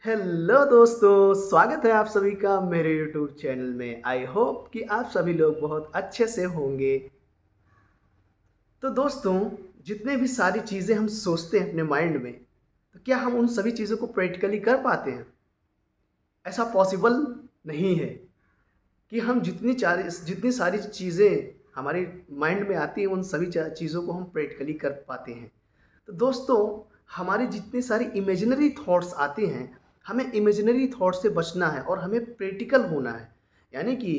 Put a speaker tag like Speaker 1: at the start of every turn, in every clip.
Speaker 1: Hello दोस्तों, स्वागत है आप सभी का मेरे यूट्यूब चैनल में। आई होप कि आप सभी लोग बहुत अच्छे से होंगे। तो दोस्तों, जितने भी सारी चीज़ें हम सोचते हैं अपने माइंड में, तो क्या हम उन सभी चीज़ों को प्रैक्टिकली कर पाते हैं? ऐसा पॉसिबल नहीं है कि हम जितनी सारी चीज़ें हमारे माइंड में आती हैं, उन सभी चीज़ों को हम प्रैक्टिकली कर पाते हैं। तो दोस्तों, हमारी जितनी सारी इमेजिनरी थॉट्स आते हैं, हमें इमेजिनरी थॉट से बचना है और हमें प्रैक्टिकल होना है। यानी कि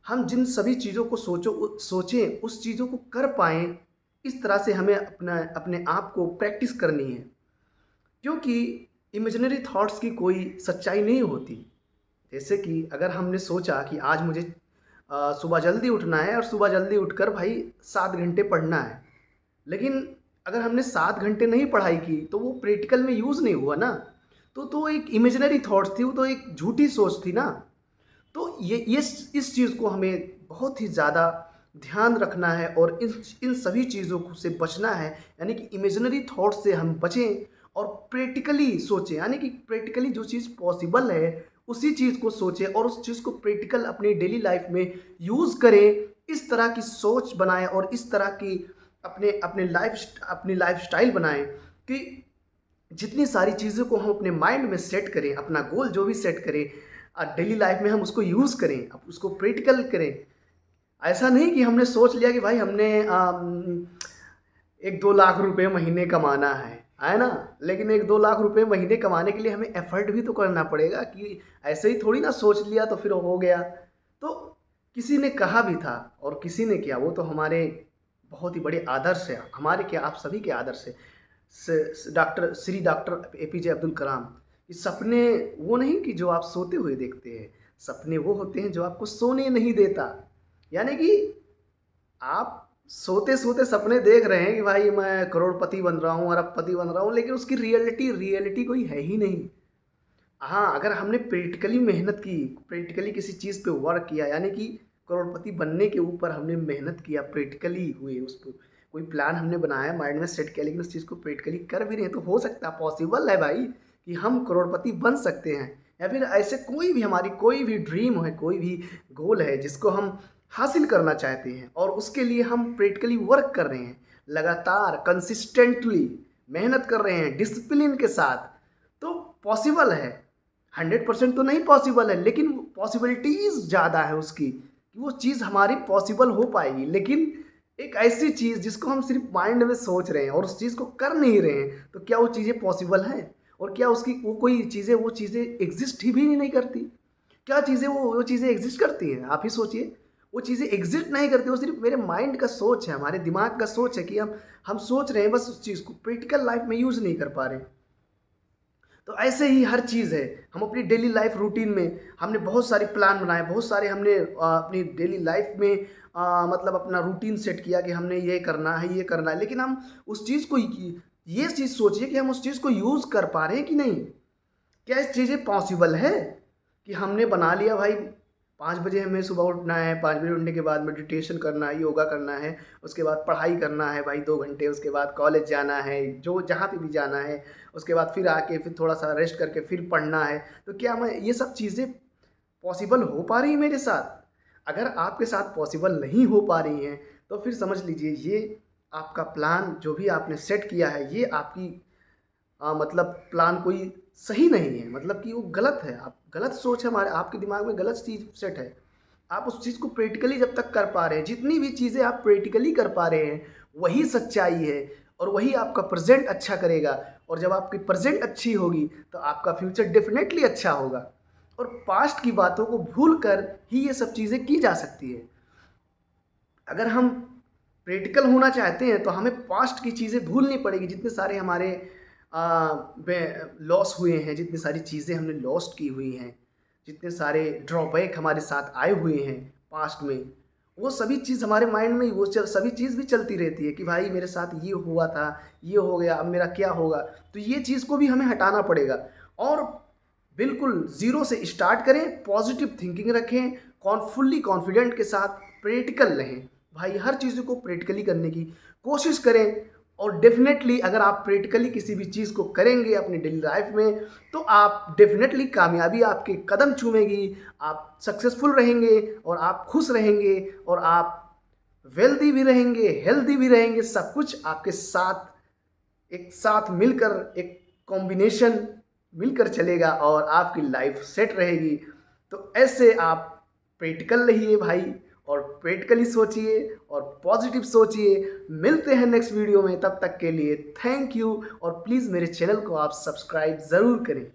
Speaker 1: हम जिन सभी चीज़ों को सोचें, उस चीज़ों को कर पाएँ, इस तरह से हमें अपना अपने आप को प्रैक्टिस करनी है। क्योंकि इमेजिनरी थॉट्स की कोई सच्चाई नहीं होती। जैसे कि अगर हमने सोचा कि आज मुझे सुबह जल्दी उठना है और सुबह जल्दी उठकर भाई 7 घंटे पढ़ना है। लेकिन अगर हमने 7 घंटे नहीं पढ़ाई की, तो वो प्रैक्टिकल में यूज़ नहीं हुआ ना। तो एक इमेजिनरी थॉट्स थी, वो तो एक झूठी सोच थी ना। तो ये इस चीज़ को हमें बहुत ही ज़्यादा ध्यान रखना है और इन इन सभी चीज़ों को से बचना है। यानी कि इमेजिनरी थॉट से हम बचें और प्रैक्टिकली सोचें। यानी कि प्रैक्टिकली जो चीज़ पॉसिबल है, उसी चीज़ को सोचें और उस चीज़ को प्रैक्टिकल अपनी डेली लाइफ में यूज़ करें। इस तरह की सोच बनाएँ और इस तरह की अपनी लाइफ़स्टाइल बनाएँ कि जितनी सारी चीज़ों को हम अपने माइंड में सेट करें, अपना गोल जो भी सेट करें, डेली लाइफ में हम उसको यूज़ करें, अब उसको प्रैक्टिकल करें। ऐसा नहीं कि हमने सोच लिया कि भाई हमने 1-2 लाख रुपए महीने कमाना है ना? लेकिन 1-2 लाख रुपए महीने कमाने के लिए हमें एफ़र्ट भी तो करना पड़ेगा कि ऐसे ही थोड़ी ना सोच लिया तो फिर हो गया। तो किसी ने कहा भी था और किसी ने किया, वो तो हमारे बहुत ही बड़े आदर्श हैं, हमारे क्या आप सभी के आदर्श हैं। डॉक्टर एपीजे अब्दुल कलाम, कि सपने वो नहीं कि जो आप सोते हुए देखते हैं, सपने वो होते हैं जो आपको सोने नहीं देता। यानी कि आप सोते-सोते सपने देख रहे हैं कि भाई मैं करोड़पति बन रहा हूँ, अरबपति बन रहा हूँ, लेकिन उसकी रियलिटी कोई है ही नहीं। हाँ, अगर हमने प्रैक्टिकली मेहनत की, प्रैक्टिकली किसी चीज़ पे वर्क किया, यानी कि करोड़पति बनने के ऊपर हमने मेहनत किया, प्रैक्टिकली हुए उस पे कोई प्लान हमने बनाया, माइंड में सेट किया, लेकिन उस चीज़ को प्रैक्टिकली कर भी रहे हैं, तो हो सकता है, पॉसिबल है भाई कि हम करोड़पति बन सकते हैं। या फिर ऐसे कोई भी हमारी कोई भी ड्रीम है, कोई भी गोल है जिसको हम हासिल करना चाहते हैं और उसके लिए हम प्रैक्टिकली वर्क कर रहे हैं, लगातार कंसिस्टेंटली मेहनत कर रहे हैं, डिसिप्लिन के साथ, तो पॉसिबल है। 100% तो नहीं पॉसिबल है, लेकिन पॉसिबिलिटीज़ ज़्यादा है उसकी, कि वो चीज़ हमारी पॉसिबल हो पाएगी। लेकिन एक ऐसी चीज़ जिसको हम सिर्फ़ माइंड में सोच रहे हैं और उस चीज़ को कर नहीं रहे हैं, तो क्या वो चीज़ें पॉसिबल हैं? और क्या उसकी वो चीज़ें एग्ज़िस्ट ही भी नहीं करती? क्या चीज़ें वो चीज़ें एग्ज़िस्ट करती हैं? आप ही सोचिए। वो चीज़ें एग्ज़िस्ट नहीं करती, वो सिर्फ़ मेरे माइंड का सोच है, हमारे दिमाग का सोच है कि हम सोच रहे हैं बस उस चीज़ को, प्रैक्टिकल लाइफ़ में यूज़ नहीं कर पा रहे हैं। तो ऐसे ही हर चीज़ है। हम अपनी डेली लाइफ रूटीन में हमने बहुत सारे प्लान बनाए, बहुत सारे हमने अपनी डेली लाइफ में मतलब अपना रूटीन सेट किया कि हमने ये करना है, ये करना है। लेकिन हम उस चीज़ को ये चीज़ सोचिए कि हम उस चीज़ को यूज़ कर पा रहे हैं कि नहीं? क्या ये चीज़ें पॉसिबल है कि हमने बना लिया भाई 5 बजे हमें सुबह उठना है, 5 बजे उठने के बाद मेडिटेशन करना है, योगा करना है, उसके बाद पढ़ाई करना है भाई 2 घंटे, उसके बाद कॉलेज जाना है, जो जहाँ पे भी जाना है, उसके बाद फिर आके फिर थोड़ा-सा रेस्ट करके फिर पढ़ना है। तो क्या मैं ये सब चीज़ें पॉसिबल हो पा रही हैं मेरे साथ? अगर आपके साथ पॉसिबल नहीं हो पा रही हैं, तो फिर समझ लीजिए ये आपका प्लान जो भी आपने सेट किया है, ये आपकी मतलब प्लान कोई सही नहीं है, मतलब कि वो गलत है। आप गलत सोच है, हमारे आपके दिमाग में गलत चीज़ सेट है। आप उस चीज़ को प्रैक्टिकली जब तक कर पा रहे हैं, जितनी भी चीज़ें आप प्रैक्टिकली कर पा रहे हैं, वही सच्चाई है और वही आपका प्रेज़ेंट अच्छा करेगा। और जब आपकी प्रेज़ेंट अच्छी होगी, तो आपका फ्यूचर डेफ़िनेटली अच्छा होगा। और पास्ट की बातों को भूल कर ही ये सब चीज़ें की जा सकती है। अगर हम प्रैक्टिकल होना चाहते हैं, तो हमें पास्ट की चीज़ें भूलनी पड़ेगी। जितने सारे हमारे लॉस हुए हैं, जितनी सारी चीज़ें हमने लॉस्ट की हुई हैं, जितने सारे ड्रॉबैक हमारे साथ आए हुए हैं पास्ट में, वो सभी चीज़ हमारे माइंड में सभी चीज़ भी चलती रहती है कि भाई मेरे साथ ये हुआ था, ये हो गया, अब मेरा क्या होगा? तो ये चीज़ को भी हमें हटाना पड़ेगा और बिल्कुल ज़ीरो से स्टार्ट करें, पॉज़िटिव थिंकिंग रखें, फुल्ली कॉन्फिडेंट के साथ प्रैक्टिकल रहें। भाई हर चीज़ों को प्रैक्टिकली करने की कोशिश करें। और डेफिनेटली अगर आप प्रैक्टिकली किसी भी चीज़ को करेंगे अपनी डेली लाइफ में, तो आप डेफिनेटली कामयाबी आपके कदम चूमेगी, आप सक्सेसफुल रहेंगे और आप खुश रहेंगे और आप वेल्दी भी रहेंगे, हेल्दी भी रहेंगे। सब कुछ आपके साथ एक साथ मिलकर एक कॉम्बिनेशन मिलकर चलेगा और आपकी लाइफ सेट रहेगी। तो ऐसे आप प्रैक्टिकल रहिए भाई और प्रैक्टिकली सोचिए और पॉजिटिव सोचिए। मिलते हैं नेक्स्ट वीडियो में, तब तक के लिए थैंक यू और प्लीज़ मेरे चैनल को आप सब्सक्राइब ज़रूर करें।